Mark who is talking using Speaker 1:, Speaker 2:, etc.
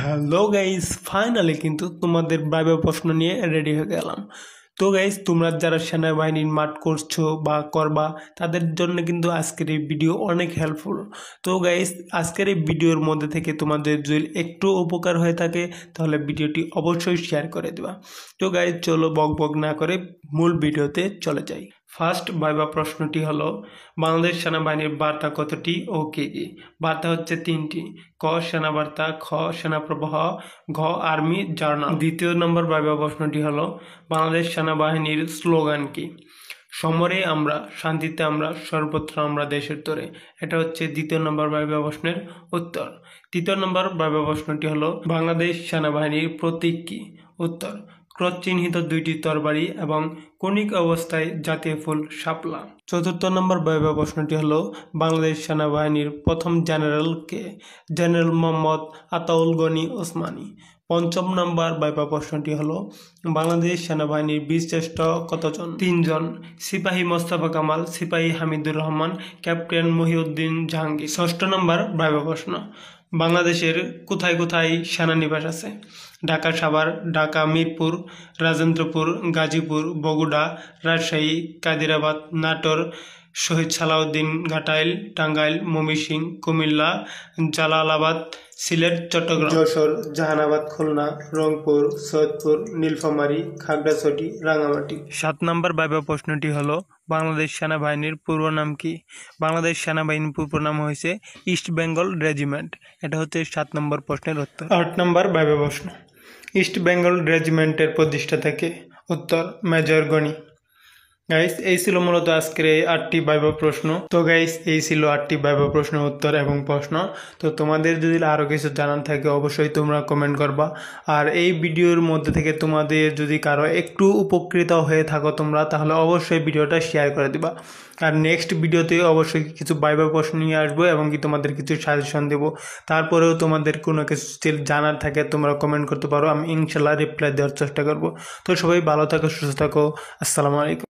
Speaker 1: Hello guys, finally কিন্তু তোমাদের viva প্রশ্ন নিয়ে রেডি হয়ে গেলাম। তো গাইস, তোমরা যারা সেনাবাহিনীর মাঠ করছো বা করবা তাদের জন্য কিন্তু আজকের এই ভিডিও অনেক হেল্পফুল। তো গাইস, আজকের এই ভিডিওর মধ্যে থেকে তোমাদের যদি একটু উপকার হয়ে থাকে তাহলে ভিডিওটি অবশ্যই শেয়ার করে দেবা। তো গাইস, চলো বক বক না করে মূল ভিডিওতে চলে যাই। ফার্স্ট ভাইবা প্রশ্নটি হলো, বাংলাদেশ সেনাবাহিনীর বার্তা কতটি ও কী কী? বার্তা হচ্ছে 3টি। ক সেনাবার্তা, খ সেনাপ্রবাহ, ঘ আর্মি জার্নাল। দ্বিতীয় নম্বর ভাইবা প্রশ্নটি হলো, বাংলাদেশ সেনাবাহিনীর স্লোগান কি? সমরে আমরা, শান্তিতে আমরা, সর্বত্র আমরা দেশের তরে। এটা হচ্ছে দ্বিতীয় নম্বর ভাইবা প্রশ্নের উত্তর। তৃতীয় নম্বর ভাইবা প্রশ্নটি হলো, বাংলাদেশ সেনাবাহিনীর প্রতীক কি? উত্তর, ক্রস চিহ্নিত 2টি তরবারি এবং কৌণিক অবস্থায় জাতীয় ফুল শাপলা। চতুর্থ নম্বর ভাইবা প্রশ্নটি হলো, বাংলাদেশ সেনাবাহিনীর প্রথম জেনারেল কে? জেনারেল মোহাম্মদ আতাউল গনি ওসমানী। পঞ্চম নম্বর ভাইবা প্রশ্নটি হলো, বাংলাদেশ সেনাবাহিনীর বীরশ্রেষ্ঠ কতজন? 3 জন। সিপাহী মোস্তফা কামাল, সিপাহী হামিদুর রহমান, ক্যাপ্টেন মহিউদ্দিন জাহাঙ্গীর। ষষ্ঠ নম্বর ভাইবা প্রশ্ন, বাংলাদেশের কোথায় কোথায় সেনানিবাস আছে? ঢাকা সাভার, ঢাকা মিরপুর, রাজেন্দ্রপুর, গাজীপুর, বগুড়া, রাজশাহী, কাদিরাবাদ, নাটোর, শহীদ সালাউদ্দিন, ঘাটাইল, টাঙ্গাইল, ময়মনসিংহ, কুমিল্লা, জালালাবাদ, সিলেট, চট্টগ্রাম, যশোর, জাহানাবাদ, খুলনা, রংপুর, সৈয়দপুর, নীলফামারী, খাগড়াছড়ি, রাঙামাটি। 7 নম্বর ভাইবা প্রশ্নটি হলো, বাংলাদেশ সেনাবাহিনীর পূর্ব নাম কি? বাংলাদেশ সেনাবাহিনীর পূর্ব নাম হয়েছে ইস্ট বেঙ্গল রেজিমেন্ট। এটা হচ্ছে 7 নম্বর প্রশ্নের উত্তর। 8 নম্বর ভাইবা প্রশ্ন, ইস্ট বেঙ্গল রেজিমেন্টের প্রতিষ্ঠাতা কে? উত্তর, মেজর গনি। গাইস, এই ছিল মূলত আজকের এই 8টি ভাইবা প্রশ্ন। তো গাইস, এই ছিল 8টি ভাইবা প্রশ্নের উত্তর এবং প্রশ্ন। তো তোমাদের যদি আরও কিছু জানার থাকে অবশ্যই তোমরা কমেন্ট করবা। আর এই ভিডিওর মধ্যে থেকে তোমাদের যদি কারো একটু উপকৃত হয়ে থাকো তোমরা, তাহলে অবশ্যই ভিডিওটা শেয়ার করে দিবা। আর নেক্সট ভিডিওতে অবশ্যই কিছু ভাইবা প্রশ্ন নিয়ে আসবো এবং কি তোমাদের কিছু সাজেশন দেবো। তারপরেও তোমাদের কোনো কিছু জানার থাকে তোমরা কমেন্ট করতে পারো, আমি ইনশাল্লাহ রিপ্লাই দেওয়ার চেষ্টা করবো। তো সবাই ভালো থাকো, সুস্থ থাকো। আসসালামু আলাইকুম।